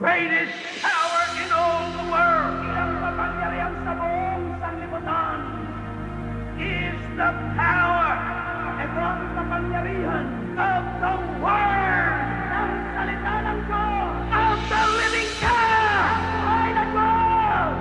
greatest power in all the world, ang kapangyarihan sa buong sanlibutan, is the power, ito ang kapangyarihan of the Word, ng salita ng Diyos, of the living God, ang buhay na Diyos.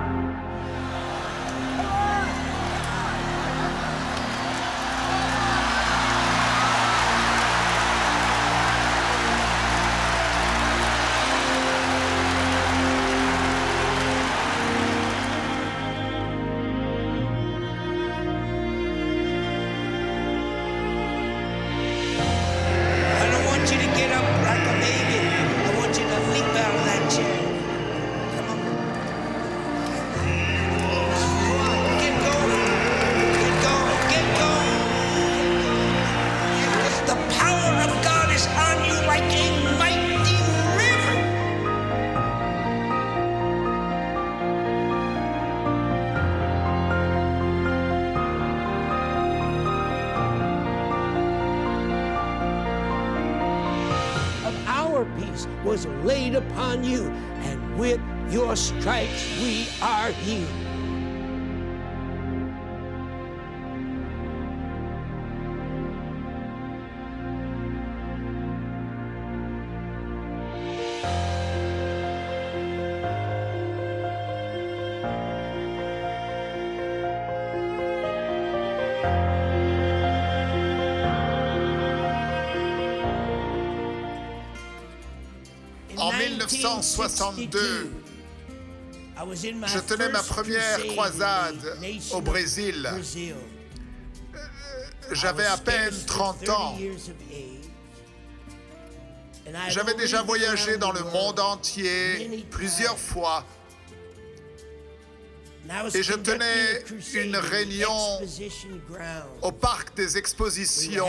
Peace was laid upon you, and with your stripes we are healed. En 1962, je tenais ma première croisade au Brésil. J'avais à peine 30 ans. J'avais déjà voyagé dans le monde entier plusieurs fois. Et je tenais une réunion au parc des expositions.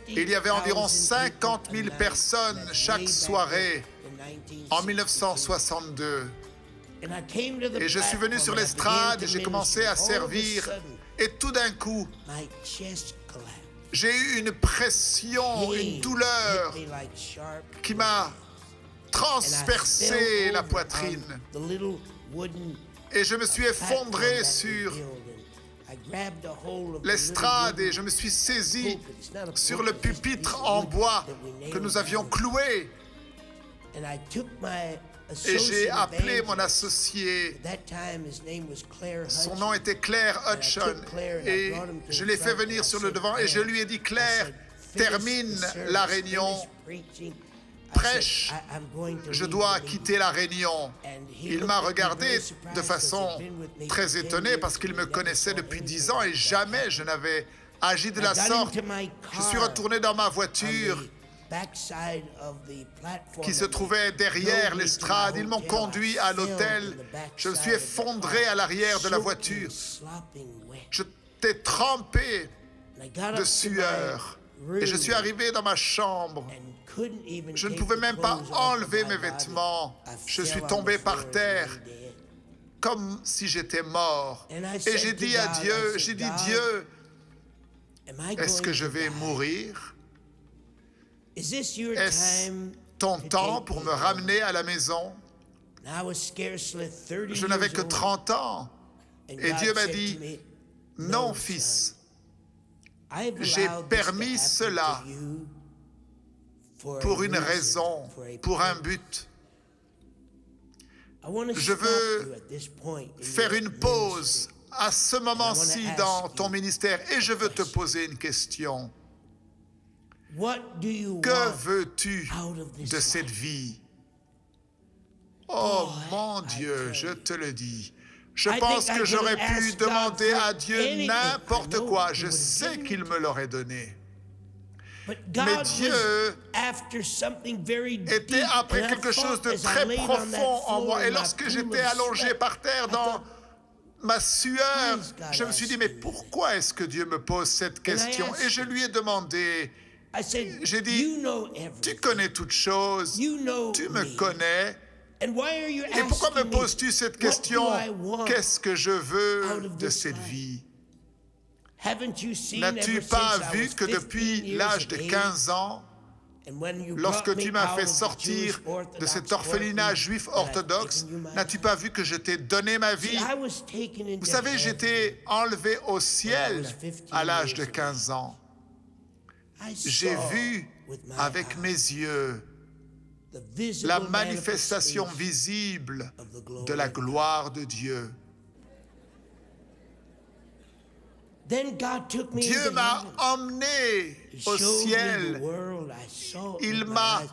Il y avait environ 50 000 personnes chaque soirée en 1962. Et je suis venu sur l'estrade et j'ai commencé à servir. Et tout d'un coup, j'ai eu une pression, une douleur qui m'a transpercé la poitrine. Et je me suis effondré sur l'estrade et je me suis saisi sur le pupitre en bois que nous avions cloué. Et j'ai appelé mon associé. Son nom était Claire Hudson. Et je l'ai fait venir sur le devant et je lui ai dit, Claire, termine la réunion. Prêche, je dois quitter la réunion. Il m'a regardé de façon très étonnée parce qu'il me connaissait depuis 10 ans et jamais je n'avais agi de la sorte. Je suis retourné dans ma voiture qui se trouvait derrière l'estrade. Ils m'ont conduit à l'hôtel. Je me suis effondré à l'arrière de la voiture. J'étais trempé de sueur. Et je suis arrivé dans ma chambre. Je ne pouvais même pas enlever mes vêtements. Je suis tombé par terre comme si j'étais mort. Et j'ai dit à Dieu, Dieu, est-ce que je vais mourir? Est-ce ton temps pour me ramener à la maison? Je n'avais que 30 ans. Et Dieu m'a dit, non, fils, j'ai permis cela pour une raison, pour un but. Je veux faire une pause à ce moment-ci dans ton ministère et je veux te poser une question. Que veux-tu de cette vie? Oh mon Dieu, je te le dis. Je pense que j'aurais pu demander à Dieu n'importe quoi. Je sais qu'il me l'aurait donné. Mais Dieu était après quelque chose de très profond en moi. Et lorsque j'étais allongé par terre dans ma sueur, je me suis dit, mais pourquoi est-ce que Dieu me pose cette question? Et je lui ai demandé, j'ai dit, tu connais toutes choses, tu me connais. Et pourquoi me poses-tu cette question? Qu'est-ce que je veux de cette vie? N'as-tu pas vu que depuis l'âge de 15 ans, Lorsque tu m'as fait sortir de cet orphelinat juif orthodoxe, n'as-tu pas vu que je t'ai donné ma vie? Vous savez, j'étais enlevé au ciel à l'âge de 15 ans. J'ai vu avec mes yeux la manifestation visible de la gloire de Dieu. Dieu m'a emmené au ciel. Il m'a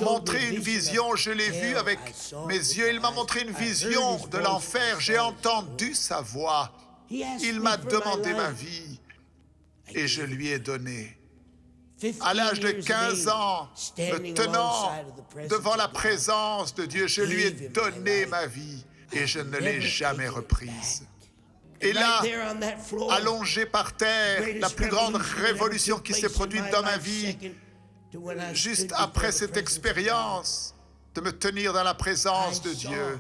montré une vision, je l'ai vue avec mes yeux. Il m'a montré une vision de l'enfer. J'ai entendu sa voix. Il m'a demandé ma vie et je lui ai donné. À l'âge de 15 ans, me tenant devant la présence de Dieu, je lui ai donné ma vie et je ne l'ai jamais reprise. Et là, allongé par terre, la plus grande révolution qui s'est produite dans ma vie, juste après cette expérience de me tenir dans la présence de Dieu,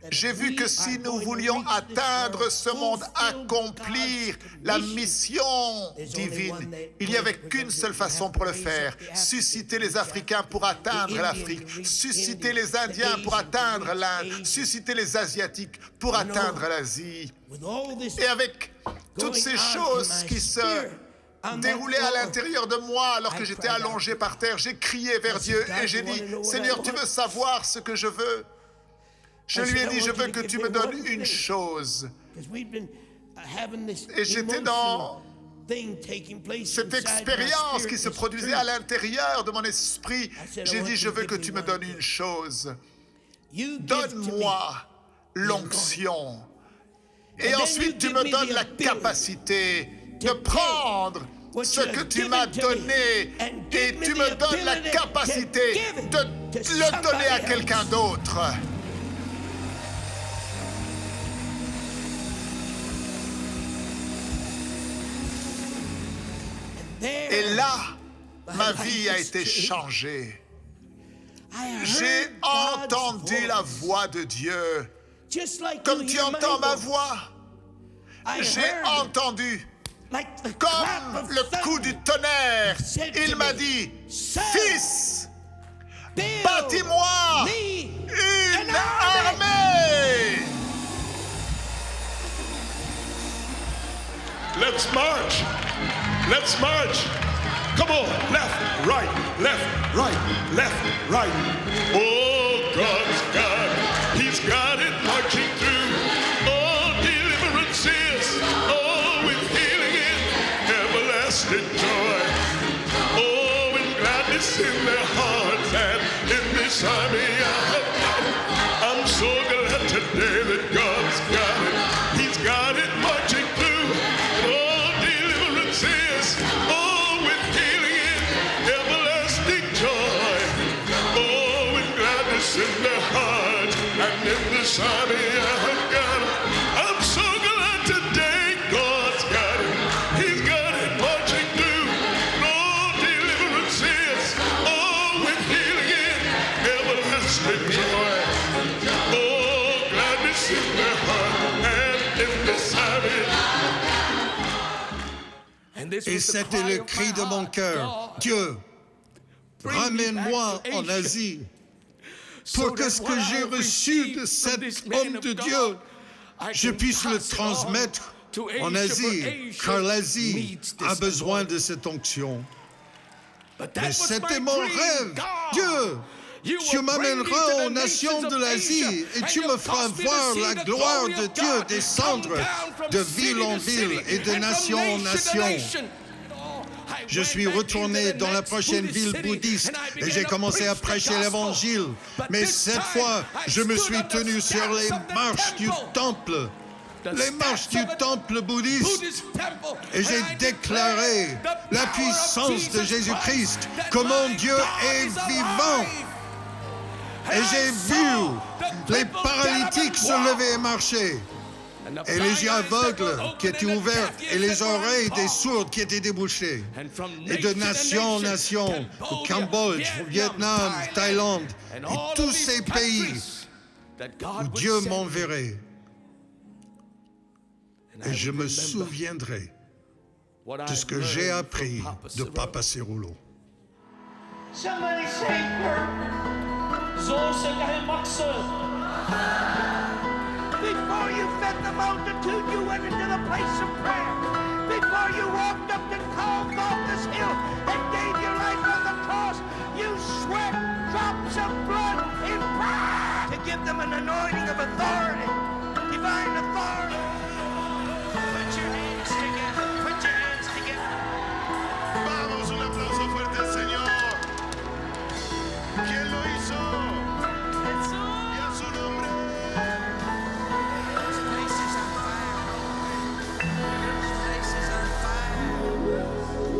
j'ai vu que si nous voulions atteindre ce monde, accomplir la mission divine, il n'y avait qu'une seule façon pour le faire: susciter les Africains pour atteindre l'Afrique, susciter les Indiens pour atteindre l'Inde, susciter les Asiatiques pour atteindre l'Asie. Et avec toutes ces choses qui se déroulaient à l'intérieur de moi alors que j'étais allongé par terre, j'ai crié vers Dieu et j'ai dit: Seigneur, tu veux savoir ce que je veux? Je lui ai dit: je veux que tu me donnes une chose. Et j'étais dans cette expérience qui se produisait à l'intérieur de mon esprit. J'ai dit: je veux que tu me donnes une chose. Donne-moi l'onction. Et ensuite, tu me donnes la capacité de prendre ce que tu m'as donné et tu me donnes la capacité de le donner à quelqu'un d'autre. Et là, ma vie a été changée. J'ai entendu la voix de Dieu, comme tu entends ma voix. J'ai entendu, comme le coup du tonnerre. Il m'a dit: Fils, bâtis-moi une armée. Let's march. Let's march. Come on. Left, right, left, right, left, right. Oh, God's got, He's got it marching through. Oh, deliverances. Oh, with healing in everlasting joy. Oh, with gladness in their hearts and in this army I'm so glad today that God's got it. He's got it marching through. In their heart and in this army I've got it. I'm so glad today God's got it. He's got it marching through. No deliverance is. Oh, with healing in everlasting joy. Oh, gladness in their heart and in this army. Et c'était le cri de mon cœur: Dieu, ramène-moi en Asie, pour que ce que j'ai reçu de cet homme de Dieu, je puisse le transmettre en Asie, car l'Asie a besoin de cette onction. Mais c'était mon rêve. Dieu, tu m'amèneras aux nations de l'Asie et tu me feras voir la gloire de Dieu descendre de ville en ville et de nation en nation. Je suis retourné dans la prochaine ville bouddhiste et j'ai commencé à prêcher l'évangile. Mais cette fois, je me suis tenu sur les marches du temple. Les marches du temple bouddhiste. Et j'ai déclaré la puissance de Jésus-Christ, que mon Dieu est vivant. Et j'ai vu les paralytiques se lever et marcher. Et les yeux aveugles qui étaient ouverts et les oreilles des sourds qui étaient débouchées. Et de nation en nation, au Cambodge, au Vietnam, Thaïlande, et tous ces pays où Dieu m'enverrait. Et je me souviendrai de ce que j'ai appris de Papa Cerullo. Somebody say, Kurt. Before you fed the multitude, you went into the place of prayer. Before you walked up to Golgotha's hill and gave your life on the cross, you sweat drops of blood in prayer to give them an anointing of authority, divine authority. Put your hands together. Put your hands together. Vamos, un aplauso fuerte al Señor. ¿Quién lo hizo? Y a su nombre. This place is on fire. This place is on fire.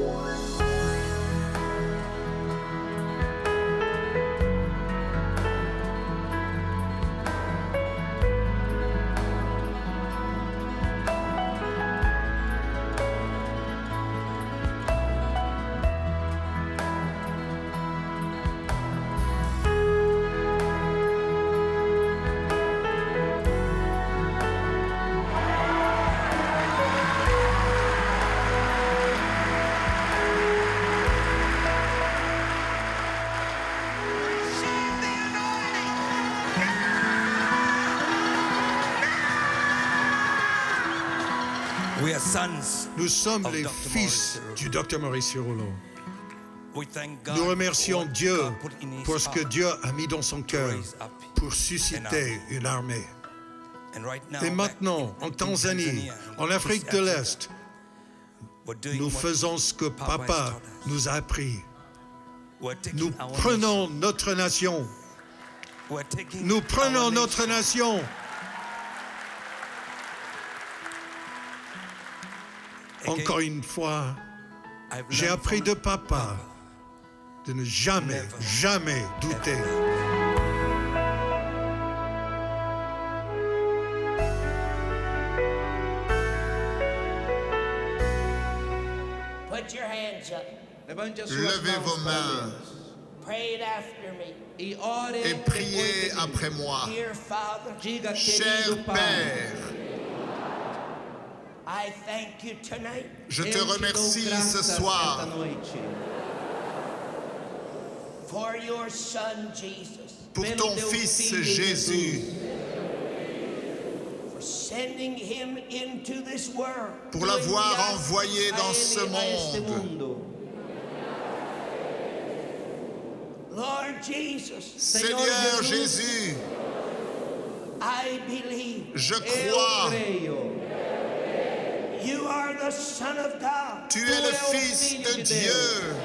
Receive the anointing. We are sons. Nous sommes of les Dr. fils Maurice du Dr Maurice Rouleau. We thank God Nous remercions for Dieu what God put in his pour ce que heart. Dieu a mis dans son cœur raise up pour susciter une armée. And right now, Et back maintenant, en in Tanzanie, Tanzania, en Afrique de l'Est, we're doing nous what faisons ce que Papa has Papa taught us. nous a appris. We're taking Nous our prenons notre nation. nation. We're taking Nous our prenons notre nation. nation. Again, Encore une fois, I've j'ai learned appris from de Papa de ne jamais, Never. jamais douter. Put your hands up. Levante as suas Levez mãos vos para mains Deus. Pray it after me. E ore et depois priez de mim. après moi. Dear Father, Diga, Cher querido Pai, Père, I thank you tonight je eu te te dou remercie ce graças soir esta noite for your Son Jesus, pour pelo ton teu Fils Filho Jésus, for sending him into this world. pour l'avoir enviaste envoyé a dans ele ce a este monde. mundo. Lord Jesus, Seigneur Jésus, I believe je Eu crois, creio. you are the Son of God. tu es Tu le es o Fils Filho de de Dieu.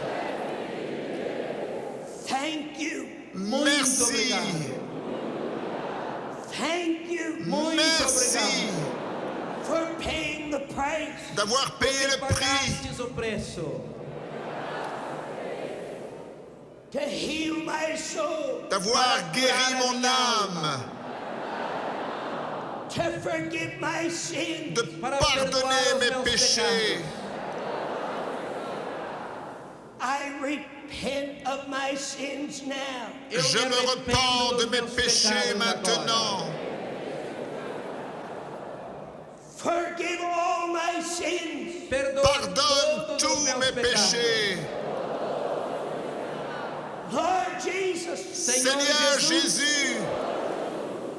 Thank you. Merci, obrigado. Thank you Muito merci obrigado. for paying the price. d'avoir payé le Porque prix pagastes o preço To heal my soul, d'avoir Para guéri curar a mon minha âme, alma. to forgive my sins. de Para pardonner perdoar os mes meus péchés. pecados. I repent of my sins now. Eu Je me arrependo repens dos de mes meus péchés pecados maintenant. agora. Forgive all my sins. Perdoa Pardonne todos os tous meus mes pecados. péchés. Lord Jesus, Seigneur Jésus,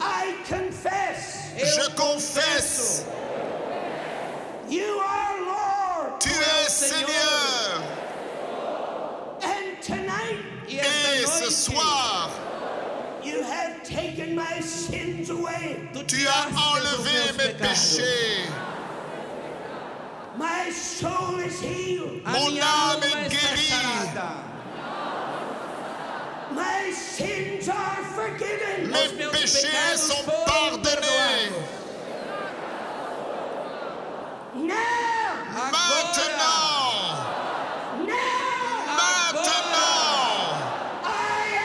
I confess eu je confesse, you are Lord. tu es Seigneur. And tonight, E esta Et ce noite, soir, you have taken my sins away. tu tu as tiraste os enlevé meus mes pecados. péchés. My soul is healed. A Mon minha âme alma est está guérie. sarada. My sins are forgiven. Mes meus péchés pecados sont foram pardonnés. perdoados. Now, Maintenant, now, maintenant, I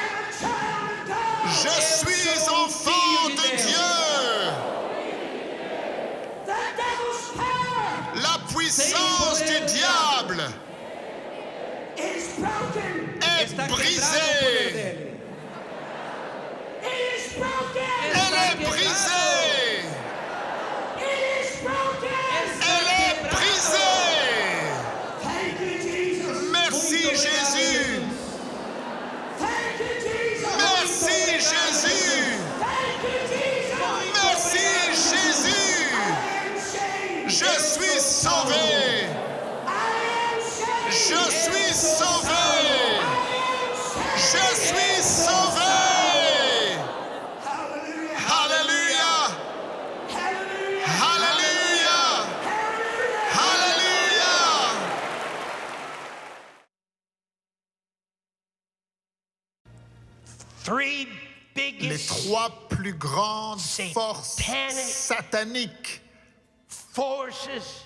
am a child of God. je suis enfant de Dieu. The devil's power La puissance du diable is broken. est Está quebrado o poder brisée. dele. It is broken. Elle est brisée. It is broken. Elle est brisée. Thank you, Jesus. Merci Muito obrigado, Jésus. Jesus. sauvé. Je suis sauvé. Je suis sauvé. Alléluia. Alléluia. Alléluia. Three Les biggest trois plus grandes forces Satanic sataniques forces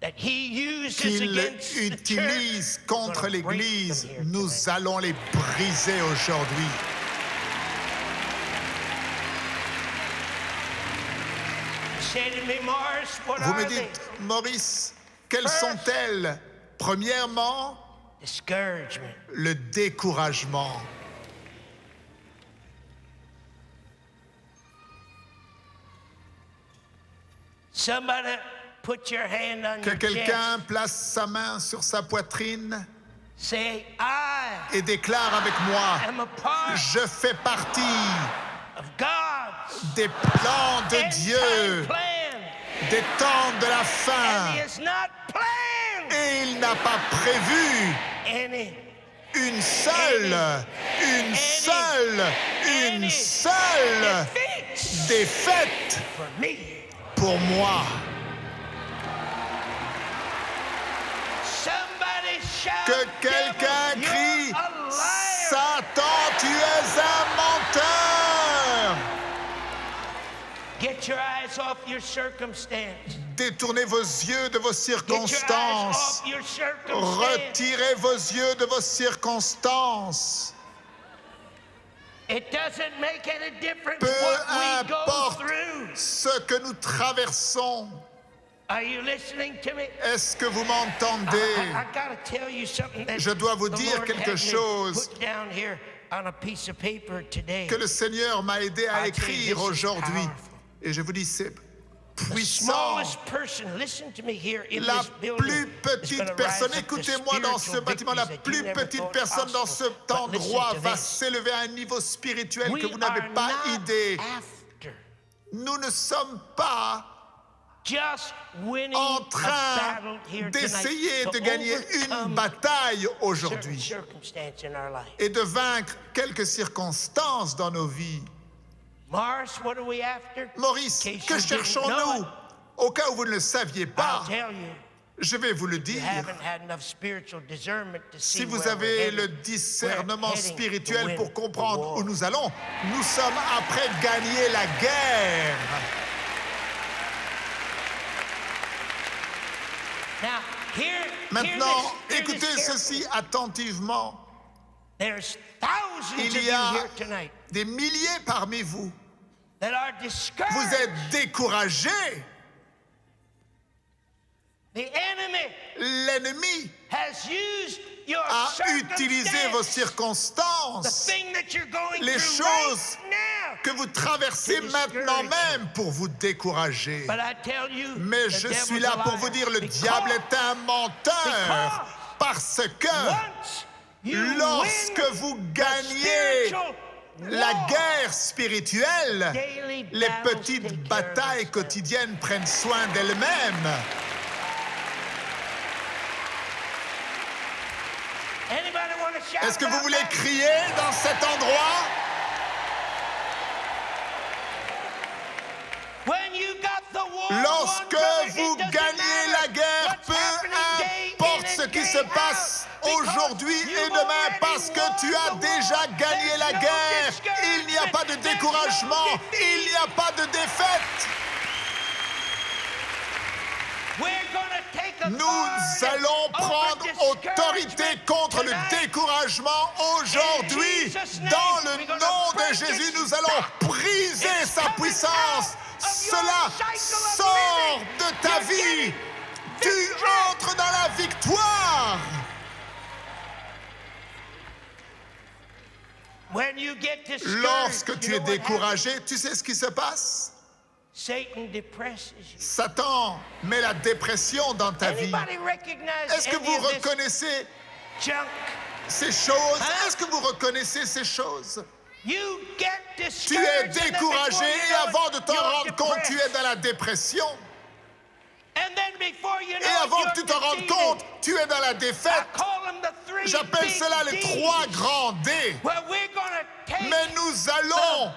that he uses qu'il against the utilise church. contre Gonna break l'Église, them here nous tonight. allons les briser aujourd'hui. Say to me, Morris, what Vous me are they? dites, Maurice, quelles sont-elles? Premièrement, Discouragement. le découragement. Somebody put your hand on Que your quelqu'un chest. place sa main sur sa poitrine Say, I et déclare avec moi, am a part je fais partie of God's des plans de end-time Dieu, plan. des temps de la And fin. he has not planned Et il n'a pas prévu any une seule defeats défaite for me. pour moi. Somebody shout, Que quelqu'un devil, crie, you're a liar. Satan, tu es un menteur. Get your eyes off your circumstance. Détournez vos yeux de vos Get your eyes circonstances. off your circumstance. Retirez vos yeux de vos circonstances. It doesn't make any difference Peu what we go importe through. ce que nous traversons. Are you listening to me? Est-ce que vous m'entendez? I gotta tell you something that Je dois vous the dire Lord quelque had me chose put down here on a piece of paper today. Que le Seigneur m'a aidé à I tell you, écrire this is aujourd'hui. powerful. Et je vous dis, c'est The puissant. smallest person, listen to me here in La this building, plus is petite gonna personne, rise up to écoutez-moi dans ce spiritual bâtiment, la victories that plus you never petite thought personne dans possible. cet But listen endroit to va this. s'élever à un niveau spirituel que We vous n'avez are pas not idée. after Nous ne sommes pas just winning en a train battle here d'essayer tonight de to gagner une overcome bataille certain aujourd'hui circumstance in our life. et de vaincre quelques circonstances dans nos vies. Morris, what are we after? Maurice, In case que you didn't cherchons-nous? know Au cas où vous ne le saviez pas, I'll tell you, je vais vous le you dire. haven't had enough spiritual discernment to see Si vous where we're avez headed. le discernement We're heading to spirituel win pour the comprendre war. où nous allons, nous sommes après gagner la guerre. Now, hear Maintenant, this écoutez carefully. ceci attentivement. There's thousands Il of y you a here tonight des milliers parmi vous. that are discouraged. Vous êtes découragés. The enemy L'ennemi has used your a utilisé vos circumstance, the circonstances, thing that you're going les through choses right now. que vous traversez To maintenant discourage même pour vous décourager. But I tell you, Mais the je devil's suis là a pour liar. vous dire, le Because diable est un menteur. Parce que once you lorsque win vous the gagnez spiritual la war, guerre spirituelle, daily les battles petites take care of batailles themselves. quotidiennes prennent soin d'elles-mêmes. Anybody want to shout Est-ce que vous about voulez that? crier dans cet endroit? When you got the war Lorsque won, brother, vous it doesn't gagnez la matter guerre, what's peu happening day importe in ce and qui day se out, passe because aujourd'hui you've et demain, already parce que tu won as the déjà war. gagné la There's no guerre. Il n'y a pas de discouragement. There's découragement, no defeat. il n'y a pas de défaite. We're gonna take Nous authority allons over prendre autorité discouragement contre le tonight. découragement aujourd'hui. In Jesus' name, Dans le we're gonna nom de break Jésus, its nous allons briser It's sa coming puissance. out of your Cela cycle of sort living. de ta You're vie. getting Tu victory. entres dans la victoire. When you get discouraged, Lorsque tu you es know what happens? découragé, tu sais ce qui se passe? Satan depresses you. Satan met la dépression dans ta vie. Anybody recognize Est-ce que any vous of this reconnaissez junk? ces choses? Hein? Est-ce que vous reconnaissez ces choses? You get Tu es discouraged, and then découragé before you et know avant it, de t'en you're rendre compte, tu es depressed. dans la dépression. And then Et avant que tu te rendes compte, tu es dans la défaite. J'appelle cela les 3 grands D. Mais nous allons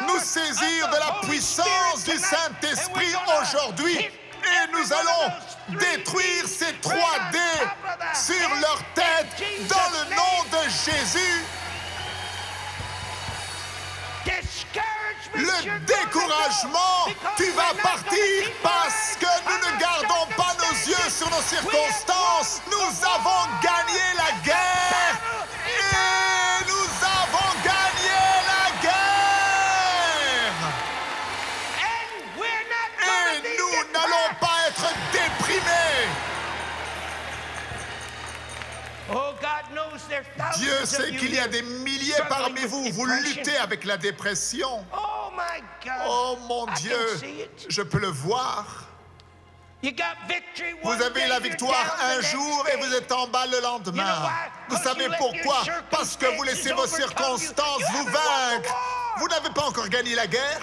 nous saisir de la puissance du Saint-Esprit aujourd'hui. Et nous allons détruire ces 3 D sur leur tête dans le nom de Jésus. Le découragement, tu vas partir parce que nous ne gardons pas nos yeux sur nos circonstances. Nous avons gagné la guerre et nous avons gagné la guerre. Et nous n'allons pas être déprimés. Dieu sait qu'il y a des milliers parmi vous, vous luttez avec la dépression. Oh mon Dieu, je peux le voir. Vous avez la victoire un jour et vous êtes en bas le lendemain. Vous savez pourquoi? Parce que vous laissez vos circonstances vous vaincre. Vous n'avez pas encore gagné la guerre.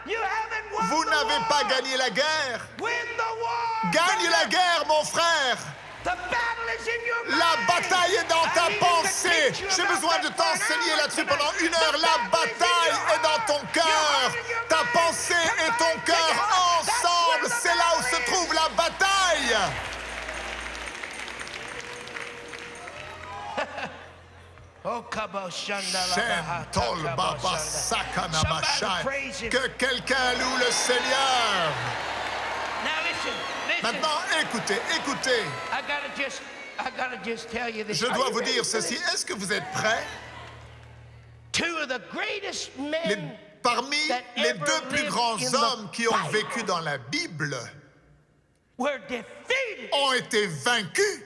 Vous n'avez pas gagné la guerre. Gagne la guerre, mon frère. La bataille est dans ta pensée. J'ai besoin de t'enseigner là-dessus pendant 1 heure. La bataille est dans ton cœur. Ta pensée et ton cœur ensemble, c'est là où se trouve la bataille. Que quelqu'un loue le Seigneur. Maintenant, écoutez. Je dois vous dire ceci. Est-ce que vous êtes prêts? Parmi les 2 plus grands hommes qui ont vécu dans la Bible ont été vaincus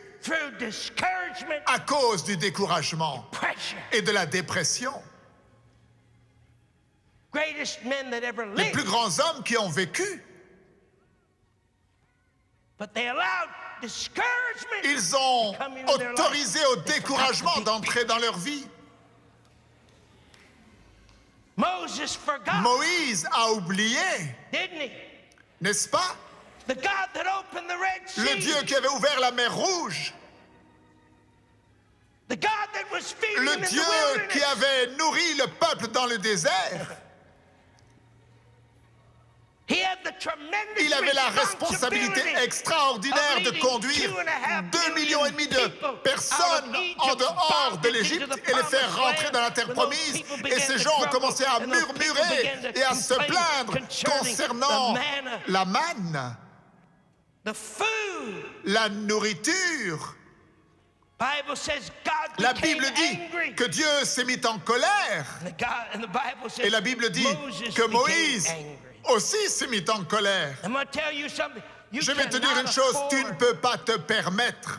à cause du découragement et de la dépression. Les plus grands hommes qui ont vécu. Ils ont autorisé au découragement d'entrer dans leur vie. Moïse a oublié, n'est-ce pas? Le Dieu qui avait ouvert la mer Rouge. Le Dieu qui avait nourri le peuple dans le désert. Il avait la responsabilité extraordinaire de conduire 2,5 millions de personnes en dehors de l'Égypte et les faire rentrer dans la terre promise. Et ces gens ont commencé à murmurer et à se plaindre concernant la manne, la nourriture. La Bible dit que Dieu s'est mis en colère. Et la Bible dit que Moïse aussi s'est mis en colère. Je vais te dire une chose, tu ne peux pas te permettre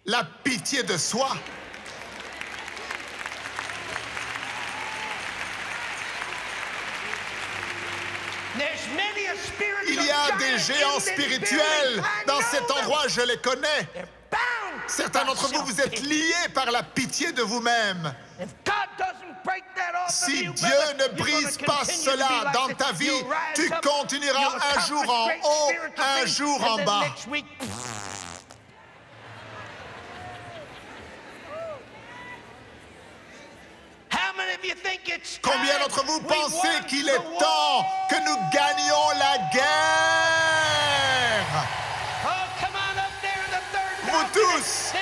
la pitié de soi. Il y a des géants spirituels dans cet endroit, je les connais. Certains d'entre vous, vous êtes liés par la pitié de vous-même. Si Dieu ne brise pas cela dans ta vie, tu continueras un jour en haut, un jour en bas. Combien d'entre vous pensez qu'il est temps que nous gagnions la guerre? Vous tous.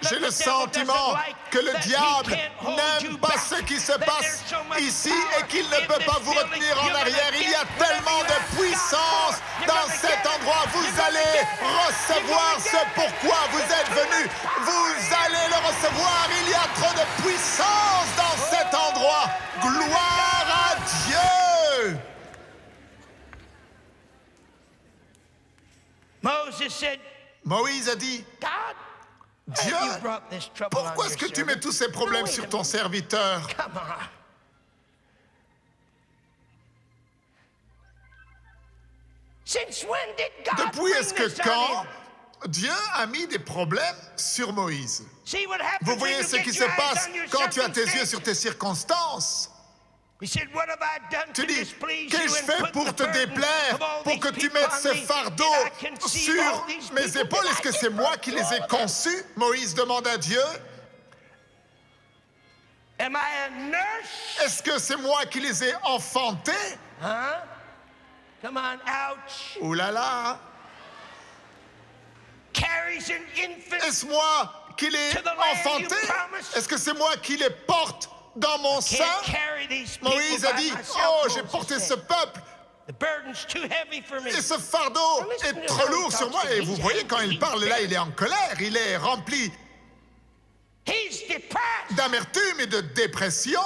J'ai le sentiment que le diable n'aime pas ce qui se passe ici et qu'il ne peut pas vous retenir en arrière. Il y a tellement de puissance dans cet endroit. Vous allez recevoir ce pourquoi vous êtes venus. Vous allez le recevoir. Il y a trop de puissance dans cet endroit. Gloire à Dieu. Moïse a dit, Dieu, pourquoi est-ce que tu mets tous ces problèmes sur ton serviteur? Depuis est-ce que quand Dieu a mis des problèmes sur Moïse. See what happens Vous when voyez you ce get qui se your eyes passe on your quand tu as tes yeux circumstances? sur tes circonstances. He said, what have I done Tu to dis, displease qu'ai-je you and fait put pour the te burden déplaire, of all pour these que tu people mettes on ce me? fardeau Did I conceive all sur these mes people? épaules? Did Est-ce I que c'est give moi birth qui to les all ai of them? conçus? Moïse demande à Dieu. Am I a nurse? Est-ce que c'est moi qui les ai enfantés? Huh? Come on, ouch. Ouh là là! Carries an infant. Est-ce moi qui les To the land enfantés? you promised. Est-ce que c'est moi qui les porte dans mon sein? Can't carry these people Moïse a by dit, myself, oh, Moses j'ai porté said. ce peuple The burden's too heavy for me. et ce fardeau listen est to trop how he lourd sur talks moi. to Et me. vous He's voyez, quand angry. il parle là, il est en colère, il est rempli He's depressed. d'amertume et de dépression.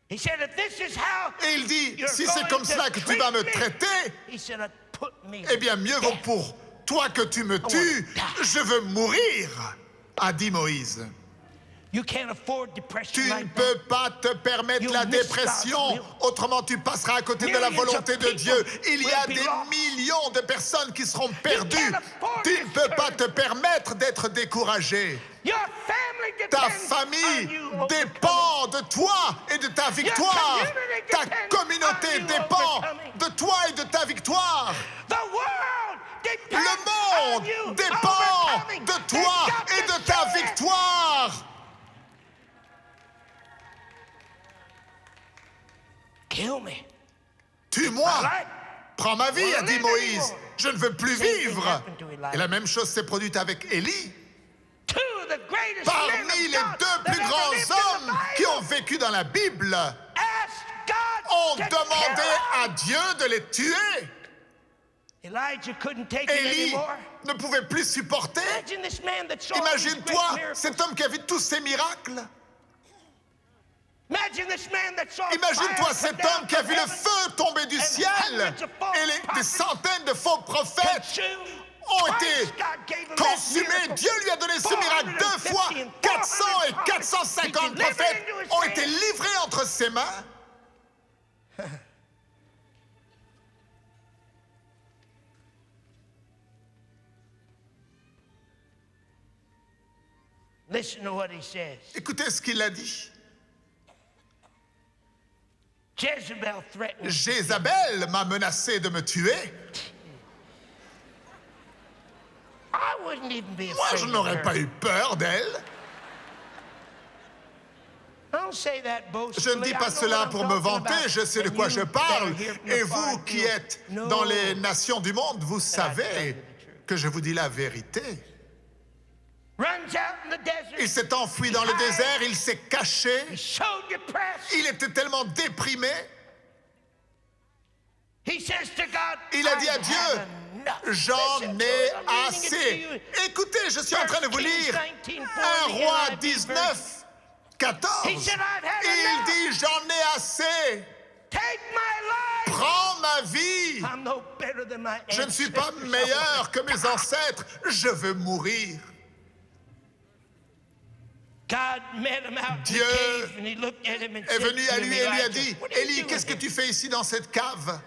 He said, if this is how Et il dit, you're si going c'est comme to cela que tu vas me treat traiter, he said, put me eh bien mieux vaut death. pour toi que tu me tues, je veux mourir, a dit Moïse. You can't afford depression Tu ne like peux that. pas te permettre You la miss dépression, God's will. autrement tu passeras à côté de la Millions of volonté de people Dieu. Il y a will be des lost. millions de personnes qui seront perdues. can't afford Tu ne this peux pas turn. te permettre d'être découragé. Your family Ta depends famille on you overcoming. dépend de toi et de ta victoire. community Ta depends communauté on you dépend overcoming. de toi et de ta victoire. The world depends Le on monde you dépend overcoming. de They've toi got et to de ta show it. victoire. Kill me. Tue-moi. Right? Prends ma vie, a dit Moïse. Je ne veux plus Same thing vivre. happened to Elijah. Et la même chose s'est produite avec Élie. Two of the greatest men Parmi of les God deux that plus ever grands lived in the hommes qui Bible ont vécu dans la Bible asked God ont to demandé kill à Dieu de les tuer. Elijah couldn't take it Élie anymore. ne pouvait plus supporter. Imagine this man that saw all these great Imagine-toi miracles. cet homme qui a vu tous ces miracles. Imagine this man that saw Imagine-toi fire cet come down homme qui a from vu le heaven, feu tomber du ciel hundreds of false et des prophets centaines de faux prophètes consumed. ont Twice été God gave him that consumés. miracle. Dieu lui a donné ce miracle 2 fois. 400 et 450 prophètes ont été livrés entre ses mains. Listen to what he says. Écoutez ce qu'il a dit. Jezebel threatened. Jézabel m'a menacé de me tuer. I wouldn't even be Moi, afraid je of n'aurais her. pas eu peur d'elle. Don't say that Je boastfully. ne dis I pas know cela what I'm pour me talking vanter, about. je sais de And quoi you je parle. that are here from Et the far vous qui field êtes know dans les nations du monde, vous savez que je vous dis la vérité. runs out in the desert. Il s'est enfui dans le désert, il s'est caché, He's so depressed. il était tellement déprimé. He says to God, Il a dit à "I've Dieu, had enough." j'en Listen to ai it, I'm reading it to assez. you. Écoutez, je suis en train de vous lire 1 Roi 19, 14. He said, "I've had Il enough. dit, j'en ai assez. Take my life. Prends ma vie. I'm no better than my Je ne suis pas ancestors. meilleur que mes ancêtres. Je veux mourir. God met him out in Dieu the cave and he looked at him and Est said venu to à him, lui et lui a Elijah, dit, "What are you Élie, doing qu'est-ce que here?" tu fais ici dans cette cave?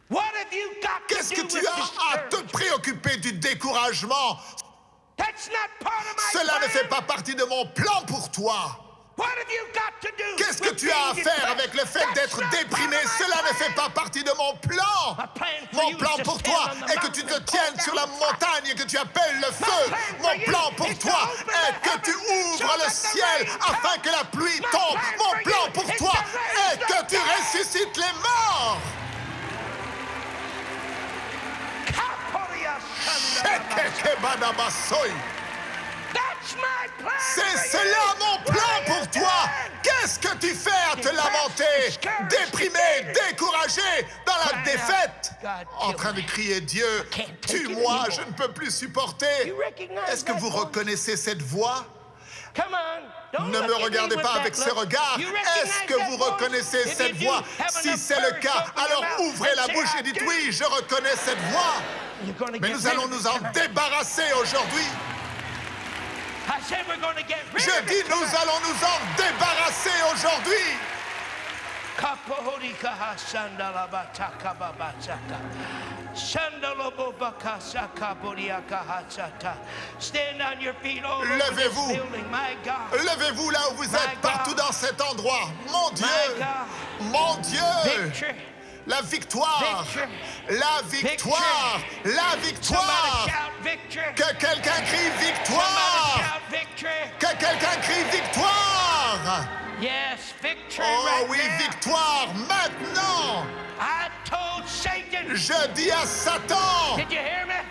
What have you got to Qu'est-ce do que tu with as à te discouragement? préoccuper du découragement? That's not part of my Cela ne plan. fait pas partie de mon plan pour toi. What have you got to do Qu'est-ce que with tu as à being faire depressed? avec le fait That's d'être not part déprimé? of my Cela ne plan. fait pas partie de mon plan. My plan for Mon you plan is to pour stand toi on the est que tu te mountain and tiennes call sur la down fire. montagne et que tu appelles le feu. Mon plan pour toi est que tu ouvres le ciel afin que la pluie tombe. Mon plan pour toi est que tu ressuscites les morts. Shekekebadabasoy. That's my plan C'est for cela you. mon plan What are pour you toi. doing? Qu'est-ce que tu fais à te lamenter, déprimé, découragé, dans la défaite, en train de crier Dieu, tue-moi, je ne peux plus supporter. Est-ce que vous reconnaissez cette voix? Come on. Don't Ne me look at regardez with pas that avec ce look. regard. You recognize Est-ce que that vous voice? reconnaissez If cette you voix? do, have Si enough c'est le courage, cas, open your alors mouth ouvrez and la say, bouche "I et dites do." oui, je reconnais cette voix. You're gonna Mais get nous rid allons of it nous en tonight. débarrasser aujourd'hui. I said we're going to get rid Je of dis, it nous tonight. allons nous en débarrasser aujourd'hui. Kapohorika Sandalabataka Babataka. Sandalobobakasaka Bodiaka Hatsata. Stand on your feet all over this Levez-vous. building, my God. Levez-vous là où vous êtes, partout dans cet endroit. Mon Dieu, My God. mon Dieu, Victory. la victoire, Victory. la victoire, la victoire. Somebody shout victory. Que quelqu'un crie Somebody victoire. shout victory. Que quelqu'un crie victoire. Yes, victory Oh right oui, now. victoire maintenant. I told Satan. Je dis à Satan, Did you hear me?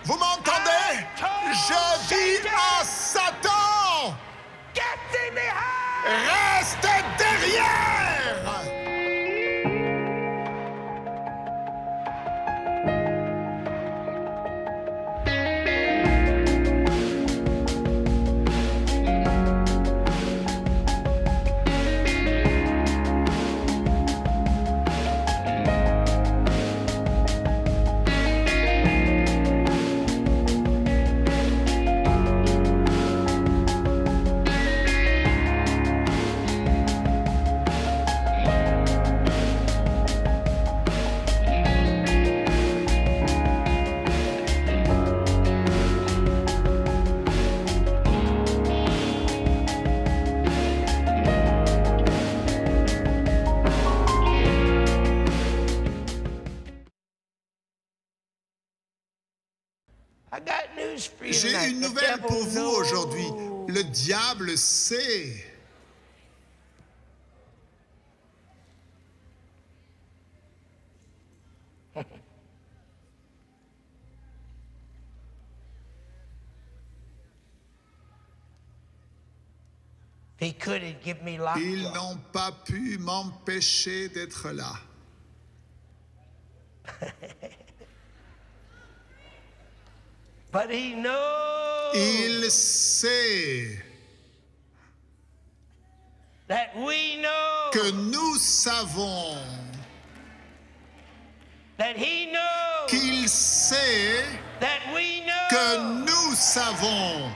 vous m'entendez? Je dis à Satan, Get thee behind! reste derrière. I got news for you J'ai tonight. une The nouvelle devil pour vous knows. aujourd'hui. Le diable sait. If he could, he'd give me lockjaw. Ils n'ont pas pu m'empêcher d'être là. But he knows Il sait that we know que nous savons, that he knows qu'il sait that we know que nous savons.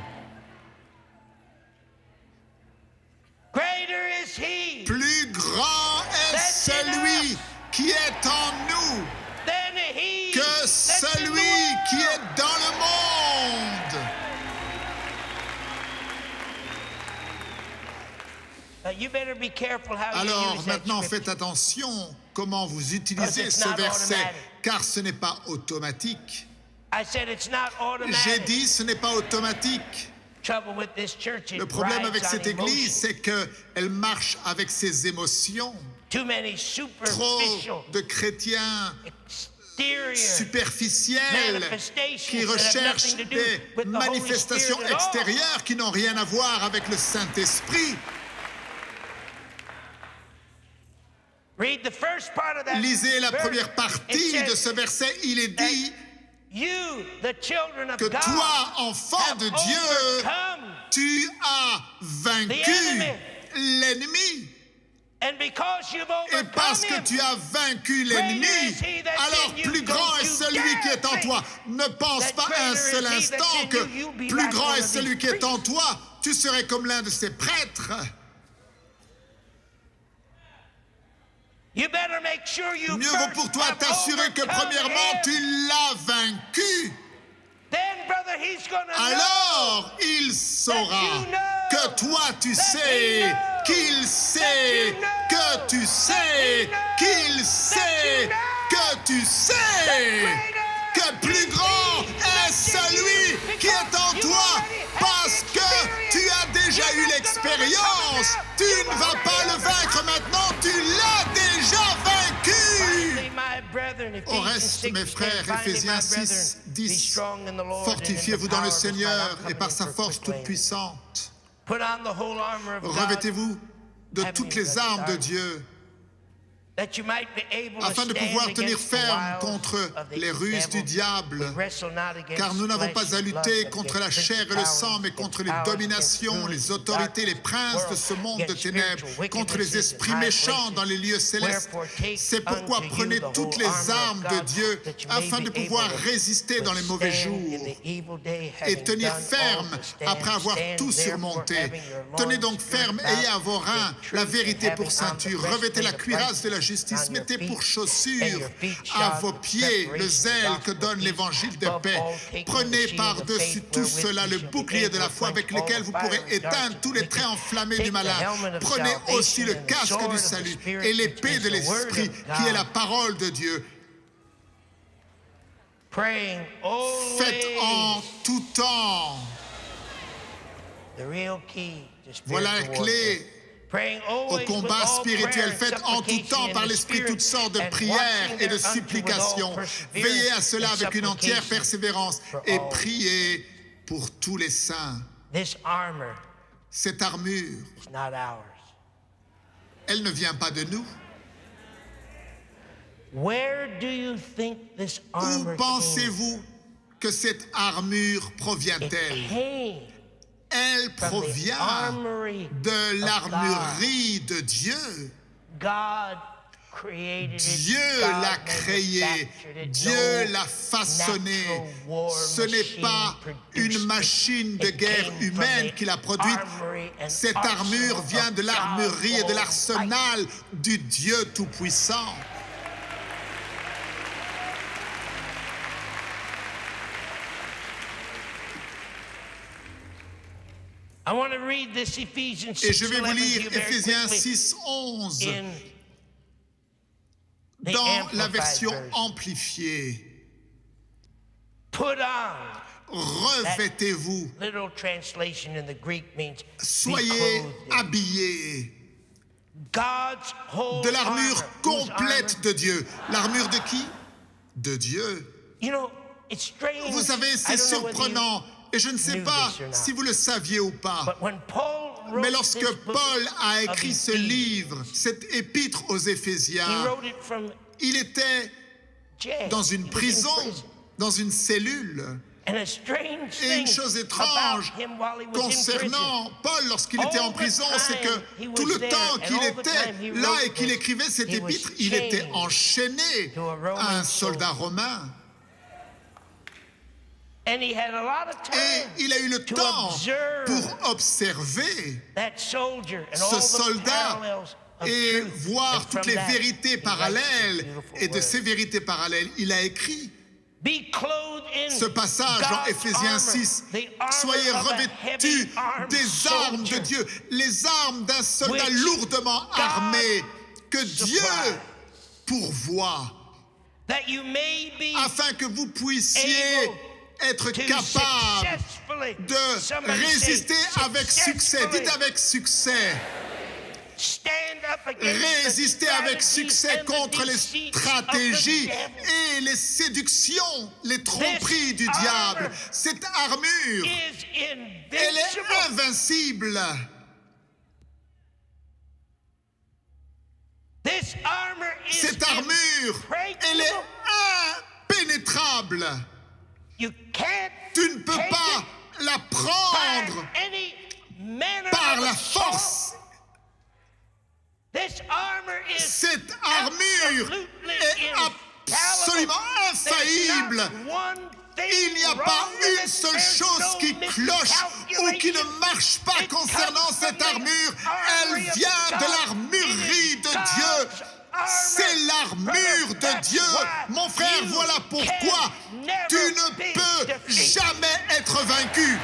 greater is he Plus grand est celui qui est en nous than he que that's in the celui world. qui est dans le monde. You better be careful how you Alors use that maintenant scripture. faites attention comment vous utilisez Because it's ce not verset, automatic. car ce n'est pas automatique. I said it's not J'ai automatic. dit ce n'est pas automatique. Trouble with this church, it Le problème rides avec on cette église, emotion. c'est qu'elle marche avec ses émotions. Too many Trop superficial, de chrétiens exterior superficiels manifestations qui that have recherchent nothing to do des with the Holy manifestations Spirit at all. extérieures qui n'ont rien à voir avec le Saint-Esprit. Read the first part of that Lisez la verse. première It partie says de ce verset. Il est dit You, the children of que God, toi, enfant have de Dieu, overcome. tu as vaincu enemy. l'ennemi. And because you've Et overcome parce que him, tu as vaincu l'ennemi, Greater is he that's alors in you. plus grand Don't est you celui dare qui est en think toi. Ne pense that pas un greater seul is he that's instant in que you. You'll be plus like grand one est of celui these qui est en priests. toi. Tu serais comme l'un de ces prêtres. You better make sure you Mieux vaut first pour toi have t'assurer que overcome premièrement him. tu l'as vaincu. Then, brother, he's gonna Alors il saura que toi tu sais, qu'il sait, que tu sais, qu'il sait, que tu sais, que plus grand est celui qui est en toi parce que tu as déjà eu l'expérience. Tu ne vas pas le vaincre maintenant, tu l'as déjà vaincu. Au reste, mes frères, Éphésiens 6, 10, fortifiez-vous dans le Seigneur et par sa force toute puissante. Revêtez-vous de toutes les armes de Dieu afin de pouvoir tenir ferme contre les ruses du diable, car nous n'avons pas à lutter contre la chair et le sang, mais contre les dominations, les autorités, les princes de ce monde de ténèbres, contre les esprits méchants dans les lieux célestes. C'est pourquoi prenez toutes les armes de Dieu afin de pouvoir résister dans les mauvais jours et tenir ferme après avoir tout surmonté. Tenez donc ferme, ayez à vos reins la vérité pour ceinture, revêtez la cuirasse de la justice, mettez pour chaussures à vos pieds le zèle que donne l'évangile de paix. Prenez par-dessus tout cela le bouclier de la foi avec lequel vous pourrez éteindre tous les traits enflammés du malin. Prenez aussi le casque du salut et l'épée de l'esprit qui est la parole de Dieu. Faites en tout temps. Voilà la clé au combat spirituel. Faites en tout temps par l'Esprit toutes sortes de prières et de supplications. Veillez à cela avec une entière persévérance et priez pour tous les saints. Cette armure, elle ne vient pas de nous. Où pensez-vous que cette armure provient-elle? Elle provient de l'armurerie de Dieu. Dieu l'a créée, Dieu l'a façonnée. Ce n'est pas une machine de guerre humaine qui l'a produite. Cette armure vient de l'armurerie et de l'arsenal du Dieu Tout-Puissant. Et je vais vous lire Éphésiens 6, 11 dans la version amplifiée. Revêtez-vous, soyez habillés de l'armure complète de Dieu. L'armure de qui? De Dieu. Vous savez, c'est surprenant. Et je ne sais pas si vous le saviez ou pas, mais lorsque Paul a écrit ce livre, cette épître aux Éphésiens, il était dans une prison, dans une cellule. Et une chose étrange concernant Paul lorsqu'il était en prison, c'est que tout le temps qu'il était là et qu'il écrivait cette épître, il était enchaîné à un soldat romain. Et il a eu le temps pour observer ce soldat et voir toutes les vérités parallèles. Et de ces vérités parallèles, il a écrit ce passage en Éphésiens 6. Soyez revêtus des armes de Dieu, les armes d'un soldat lourdement armé que Dieu pourvoit, afin que vous puissiez être capable de résister avec succès. Dites avec succès. Résister avec succès contre les stratégies et les séductions, les tromperies du diable. Cette armure, elle est invincible. Cette armure, elle est impénétrable. Tu ne peux pas la prendre par la force. Cette armure est absolument infaillible. Il n'y a pas une seule chose qui cloche ou qui ne marche pas concernant cette armure. Elle vient de l'armurerie de Dieu. C'est l'armure de Dieu. Mon frère, voilà pourquoi tu ne peux jamais être vaincu.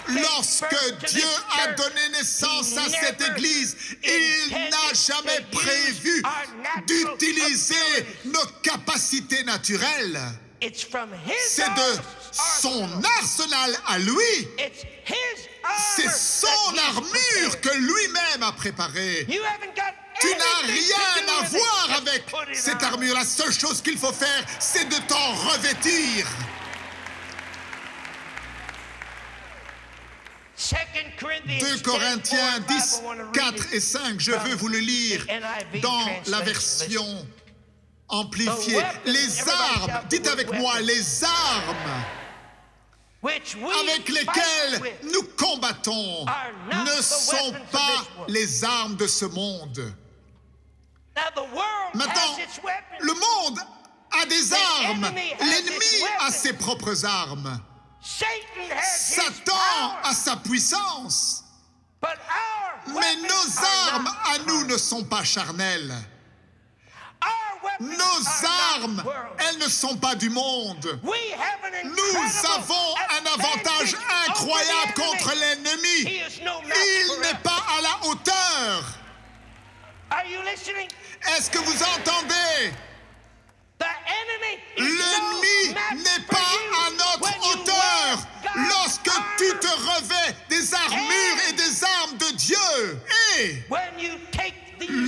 Lorsque Dieu a donné naissance à cette Église, il n'a jamais prévu d'utiliser nos capacités naturelles. C'est de son arsenal à lui. C'est son armure que lui-même a préparée. Tu n'as rien à voir avec cette armure. La seule chose qu'il faut faire, c'est de t'en revêtir. 2 Corinthiens 10, 4 et 5, je veux vous le lire dans la version amplifiée. Les armes, dites avec moi, les armes avec lesquelles nous combattons ne sont pas les armes de ce monde. Maintenant, le monde a des armes. L'ennemi a ses propres armes. Satan a sa puissance. Mais nos armes à nous ne sont pas charnelles. Nos armes, elles ne sont pas du monde. Nous avons un avantage incroyable contre l'ennemi. Il n'est pas à la hauteur. Est-ce que vous entendez? L'ennemi n'est pas à notre hauteur lorsque tu te revêts des armures et des armes de Dieu. Et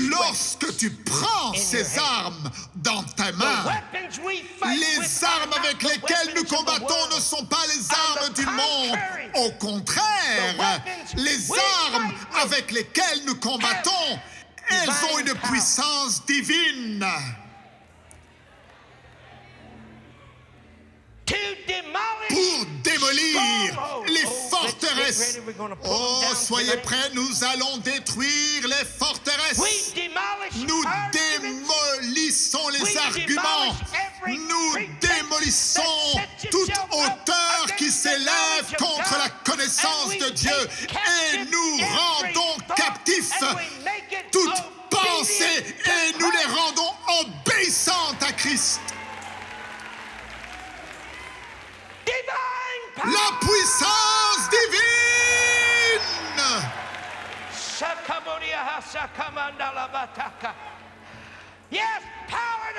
lorsque tu prends ces armes dans ta main, les armes avec lesquelles nous combattons ne sont pas les armes du monde. Au contraire, les armes avec lesquelles nous combattons, elles ont une puissance divine. Pour démolir les forteresses. Oh, soyez prêts, nous allons détruire les forteresses. Nous démolissons les arguments. Nous démolissons toute hauteur qui s'élève contre la connaissance de Dieu. Et nous rendons captifs toute pensée et nous les rendons obéissantes à Christ. La puissance divine.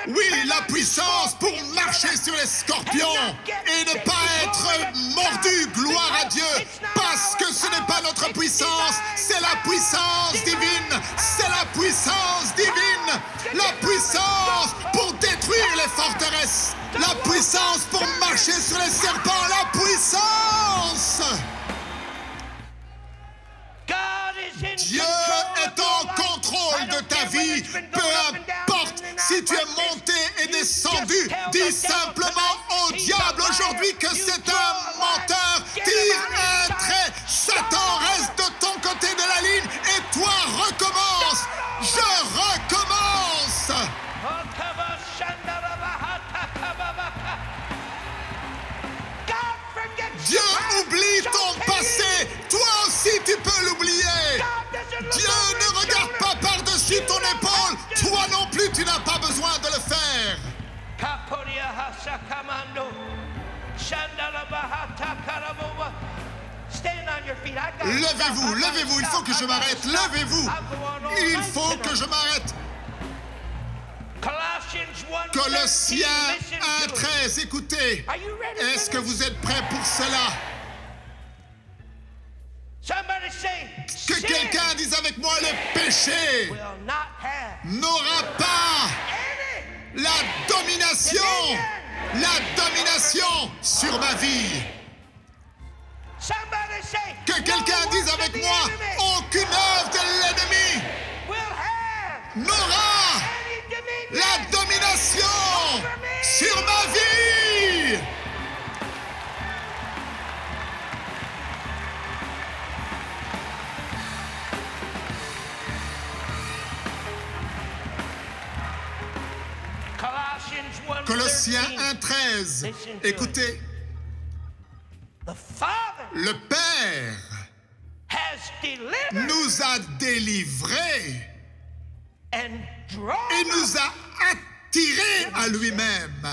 Oui, la puissance pour marcher sur les scorpions et ne pas être mordu, gloire à Dieu, parce que ce n'est pas notre puissance, c'est la puissance divine, c'est la puissance divine, la puissance pour détruire les forteresses, la puissance pour marcher sur les serpents, la puissance. Dieu est en contrôle de ta vie, peu importe si tu es monté et descendu. Dis simplement au diable aujourd'hui que c'est un menteur. Tire un trait, Satan reste de ton côté de la ligne et toi recommence. Je recommence. Dieu oublie ton passé, toi aussi tu peux l'oublier. Dieu ne regarde pas par-dessus ton épaule, toi non plus tu n'as pas besoin de le faire. Levez-vous, levez-vous, il faut que je m'arrête, levez-vous. Il faut que je m'arrête. Colossiens 1:13, écoutez, est-ce que vous êtes prêts pour cela? Que quelqu'un dise avec moi, le péché n'aura pas la domination sur ma vie. Que quelqu'un dise avec moi, aucune œuvre de l'ennemi n'aura la domination sur ma vie. Colossiens 1:13. Écoutez, le Père nous a délivrés et nous a attirés à lui-même.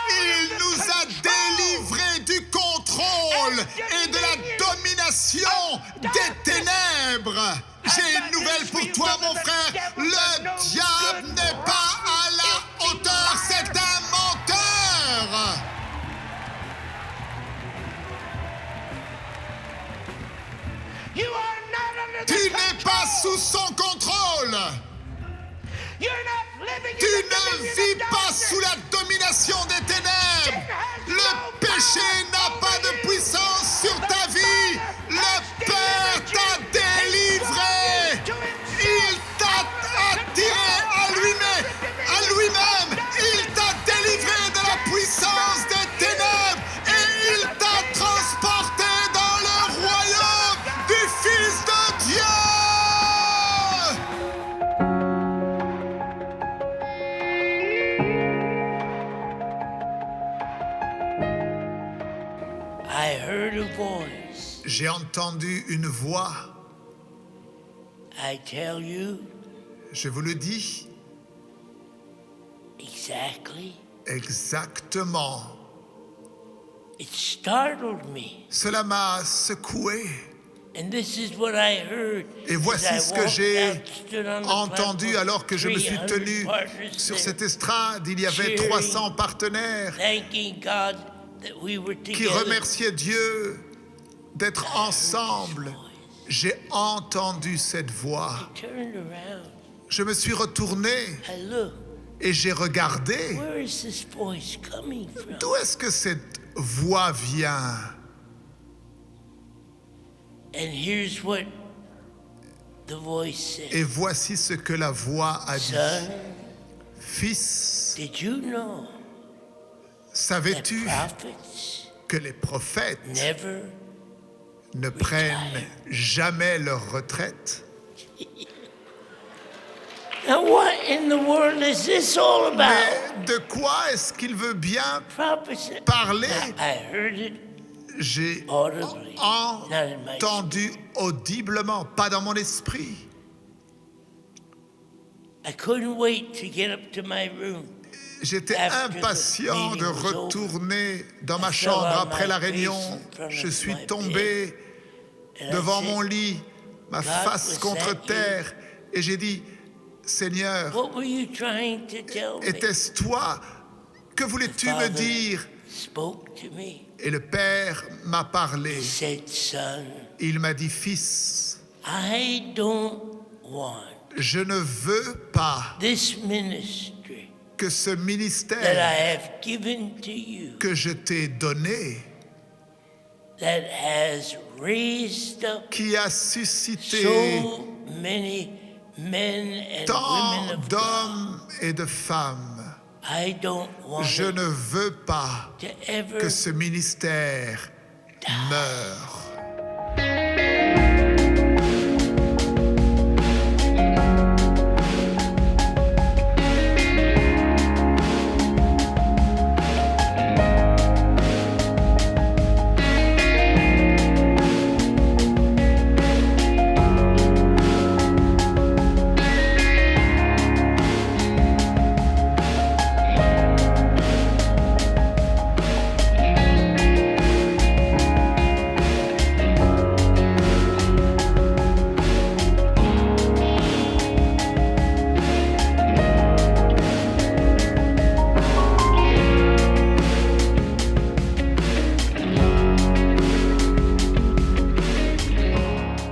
Il nous a délivrés du contrôle et de la domination des ténèbres. J'ai une nouvelle pour toi, mon frère. Le diable n'est pas à la hauteur, c'est un menteur. Tu n'es pas sous son contrôle. Tu ne vis pas sous la domination des ténèbres. Le péché n'a pas de puissance sur ta vie. I heard a voice. J'ai entendu une voix. I tell you Je vous le dis exactly. exactement. It startled me. Cela m'a secoué. And this is what I heard. Et voici as I ce que walked j'ai out, stood on the entendu platform, alors que je me suis 300 tenu partners sur there, cette estrade. Il y avait cheering, 300 partenaires thanking God that we were qui together. remerciaient Dieu d'être ensemble. J'ai entendu cette voix. I turned around. Je me suis retourné I looked. et j'ai regardé. Where is this voice coming from? D'où est-ce que cette voix vient? And here's what the voice said. Et voici ce que la voix a dit. Son, Fils, did you know that savais-tu prophets que les prophètes never ne prennent jamais leur retraite? Now what in the world is this all about? Mais de quoi est-ce qu'il veut bien Prophecy. parler? I heard it J'ai audibly, not in my entendu audiblement, pas dans mon esprit. I couldn't wait to get up to my room. J'étais After the impatient de meeting was retourner dans ma I chambre fell on après my la face réunion. in front Je of suis my tombé And devant I said, mon lit, ma face was contre that terre, et j'ai dit, Seigneur, what were you trying to tell me? était-ce toi? Que voulais-tu me Father dire? spoke to me. Et le Père m'a parlé. He said, son, Il m'a dit, Fils, I don't want je ne veux pas this ministry que ce that I ministère have given to you que je t'ai donné, that has raised up qui a suscité so many men and tant women of God. d'hommes et de femmes, I don't want je it ne veux pas to ever que ce ministère meure.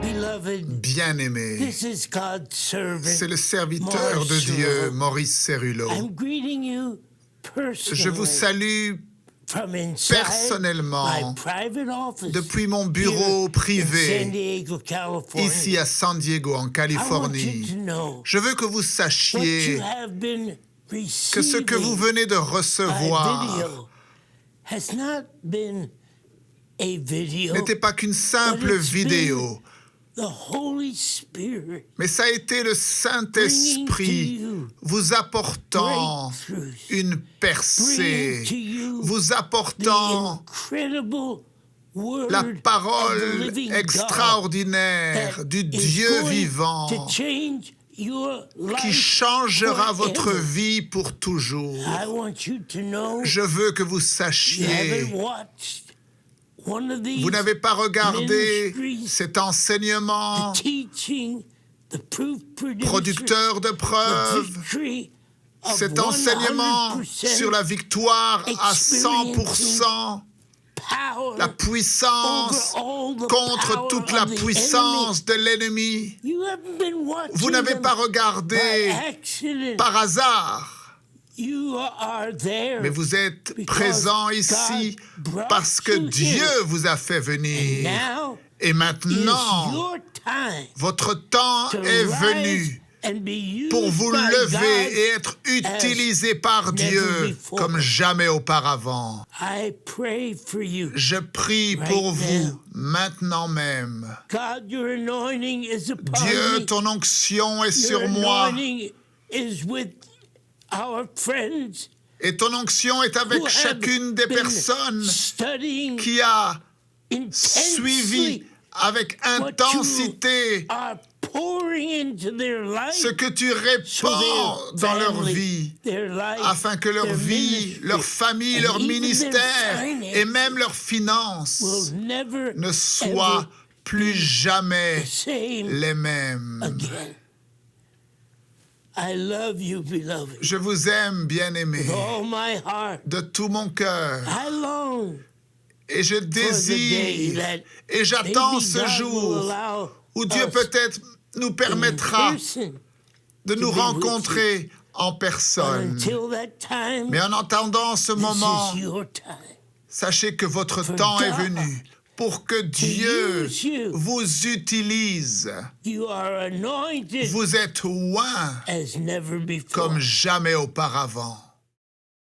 beloved. Bien-aimé, This is God's servant. c'est le serviteur de Dieu, Maurice Cerullo. I'm greeting you Je vous personally salue from inside personnellement my private office depuis mon bureau here in San privé, Diego, California. ici à San Diego, en I want you Californie. to know Je veux que vous what you sachiez have been que ce que vous receiving venez de by recevoir video has not been a video, n'était pas qu'une simple it's vidéo, the Holy Spirit mais ça a été le Saint-Esprit vous apportant une percée, bringing to you vous the apportant incredible word la of the parole living God extraordinaire that du is Dieu going vivant to change your qui life changera forever. votre vie pour toujours. I want you to know Je veux que vous you sachiez, haven't watched one of these vous n'avez pas regardé ministries, cet enseignement the teaching, the proof producer, producteur de the preuves, victory of cet enseignement 100% sur la victoire à 100%, power la puissance over all the contre power toute la of the puissance de l'ennemi. enemy. You haven't been watching Vous n'avez them pas by regardé accident. par hasard, You are there mais vous êtes because présent ici God brought parce que you Dieu here. vous a fait venir. Now Et is maintenant, your time votre temps to est rise venu and be used pour vous by lever God. et être utilisé par never Dieu before. comme jamais auparavant. I pray for you. Je prie Right pour now. vous maintenant même. God, your anointing is upon Dieu, me. ton onction est Your sur moi anointing is with our friends et ton onction est avec who have chacune des been personnes studying qui a suivi avec intensité ce que tu répands dans leur vie, afin que leur vie, leur famille, leur ministère et même leurs finances ne soient plus jamais les mêmes. Je vous aime, bien-aimés, de tout mon cœur. Et je désire et j'attends ce jour où Dieu peut-être nous permettra de nous rencontrer en personne. Mais en attendant ce moment, sachez que votre temps est venu pour que Dieu vous utilise. Vous êtes oint comme jamais auparavant.